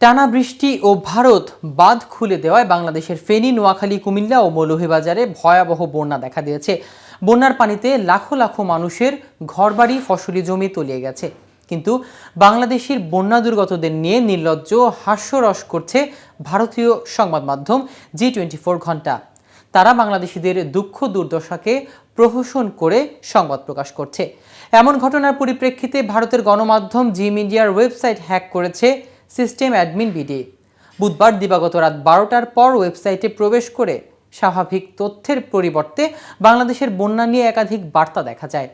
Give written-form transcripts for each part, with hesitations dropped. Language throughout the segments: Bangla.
টানা বৃষ্টি ও ভারত বাঁধ খুলে দেওয়ায় বাংলাদেশের ফেনী, নোয়াখালী, কুমিল্লা ও মৌলভীবাজারে ভয়াবহ বন্যা দেখা দিয়েছে। বন্যার পানিতে লাখো লাখো মানুষের ঘরবাড়ি, ফসলি জমি তলিয়ে গেছে। কিন্তু বাংলাদেশের বন্যা দুর্গতদের নিয়ে নির্লজ্জ হাস্যরস করছে ভারতীয় সংবাদ মাধ্যম G24 ঘন্টা। তারা বাংলাদেশিদের দুঃখ দুর্দশাকে প্রহসন করে সংবাদ প্রকাশ করছে। এমন ঘটনার পরিপ্রেক্ষিতে ভারতের গণমাধ্যম জি মিডিয়ার ওয়েবসাইট হ্যাক করেছে সিস্টেম অ্যাডমিন বিডি। বুধবার দিবাগত রাত 12টার পর ওয়েবসাইটে প্রবেশ করে স্বাভাবিক তথ্যের পরিবর্তে বাংলাদেশের বন্যা নিয়ে একাধিক বার্তা দেখা যায়।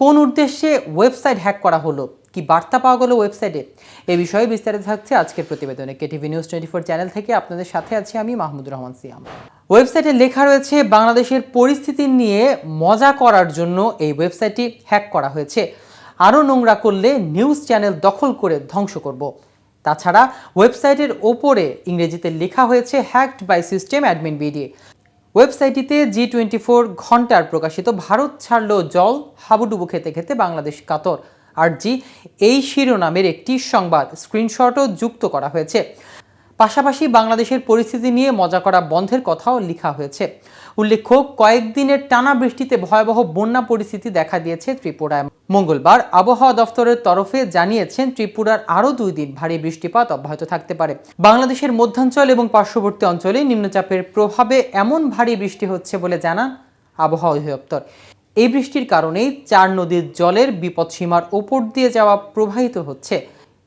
কোন উদ্দেশ্যে ওয়েবসাইট হ্যাক করা হলো, কি বার্তা পাওয়া গেল ওয়েবসাইটে, এ বিষয়ে বিস্তারিত থাকছে আজকের প্রতিবেদনে। কেটিভি নিউজ 24 চ্যানেল থেকে আপনাদের সাথে আছি আমি মাহমুদুর রহমান সিয়াম। ওয়েবসাইটে লেখা রয়েছে, বাংলাদেশের পরিস্থিতি নিয়ে মজা করার জন্য এই ওয়েবসাইটটি হ্যাক করা হয়েছে। আরও নোংরা করলে নিউজ চ্যানেল দখল করে ধ্বংস করব। তাছাড়া ওয়েবসাইটের ওপরে ইংরেজিতে লেখা হয়েছে hacked by system admin BD. ওয়েবসাইটটিতে G24 ঘন্টার প্রকাশিত ভারত ছাড়লো জল, হাবুডুবু খেতে খেতে বাংলাদেশ কাতর আরজি এই শিরোনামের একটি সংবাদ স্ক্রিনশটও যুক্ত করা হয়েছে। পাশাপাশি বাংলাদেশের পরিস্থিতি নিয়ে মজা করা বন্ধের কথাও লেখা হয়েছে। উল্লেখ্য, কয়েকদিনের টানা বৃষ্টিতে ভয়াবহ বন্যা পরিস্থিতি দেখা দিয়েছে ত্রিপুরায়। মঙ্গলবার আবহাওয়া দফতরের তরফে জানিয়েছেন, ত্রিপুরার আরও 2 দিন ভারী বৃষ্টিপাত অব্যাহত থাকতে পারে। বাংলাদেশের মধ্যাঞ্চল এবং পার্শ্ববর্তী অঞ্চলে নিম্নচাপের প্রভাবে এমন ভারী বৃষ্টি হচ্ছে বলে জানান আবহাওয়া অধিদপ্তর। এই বৃষ্টির কারণেই 4 নদীর জলের বিপদসীমার ওপর দিয়ে যাওয়া প্রবাহিত হচ্ছে।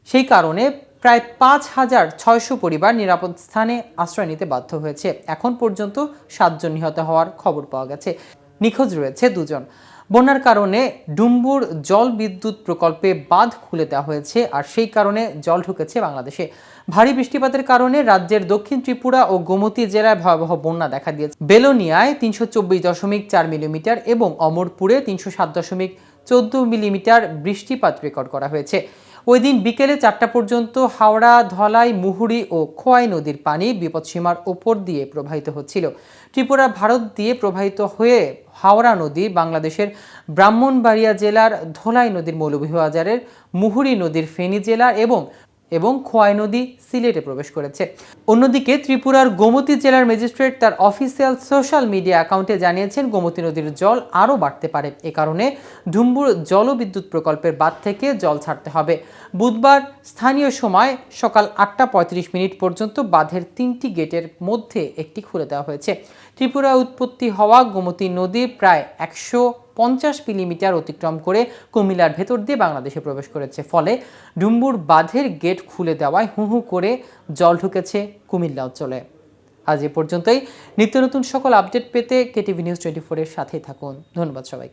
সেই কারণে প্রায় 5,600 পরিবার নিরাপদ স্থানে আশ্রয় নিতে বাধ্য হয়েছে। এখন পর্যন্ত 7 জন নিহত হওয়ার খবর পাওয়া গেছে। নিখোঁজ রয়েছে 2 জন। বন্যার কারণে ডুম্বুর জল বিদ্যুৎ প্রকল্পে বাঁধ খুলে দেওয়া হয়েছে, আর সেই কারণে জল ঢুকেছে বাংলাদেশে। ভারী বৃষ্টিপাতের কারণে রাজ্যের দক্ষিণ ত্রিপুরা ও গোমতী জেলায় ভয়াবহ বন্যা দেখা দিয়েছে। বেলোনিয়ায় 324.4 মিলিমিটার এবং অমরপুরে 307.14 মিলিমিটার বৃষ্টিপাত রেকর্ড করা হয়েছে। ওই দিন বিকেলে 4টা পর্যন্ত হাওড়া, ধলাই, মুহুরী ও খোয়াই নদীর পানি বিপদসীমার ওপর দিয়ে প্রবাহিত হচ্ছিল। ত্রিপুরা ভারত দিয়ে প্রবাহিত হয়ে হাওড়া নদী বাংলাদেশের ব্রাহ্মণবাড়িয়া জেলার ধলাই নদীর মৌলভীবাজারের, মুহুরী নদীর ফেনী জেলার এবং খোয়াই নদী সিলেটে প্রবেশ করেছে। অন্যদিকে ত্রিপুরার গোমতী জেলার ম্যাজিস্ট্রেট তার অফিসিয়াল সোশ্যাল মিডিয়া অ্যাকাউন্টে জানিয়েছেন, গোমতী নদীর জল আরও বাড়তে পারে। এ কারণে ডুম্বুর জলবিদ্যুৎ প্রকল্পের বাঁধ থেকে জল ছাড়তে হবে। বুধবার স্থানীয় সময় সকাল 8টা 35 মিনিট পর্যন্ত বাঁধের 3টি গেটের মধ্যে একটি খুলে দেওয়া হয়েছে। ত্রিপুরায় উৎপত্তি হওয়া গোমতী নদী প্রায় 150 মিলিমিটার অতিক্রম করে কুমিল্লার ভেতর দিয়ে বাংলাদেশে প্রবেশ করেছে। ফলে ডুম্বুর বাঁধের গেট খুলে দেওয়ায় হু হু করে জল ঢুকেছে কুমিল্লা অঞ্চলে। আজ এ পর্যন্তই। নিত্য নতুন সকল আপডেট পেতে কেটিভি নিউজ 24 এর সাথেই থাকুন। ধন্যবাদ সবাই।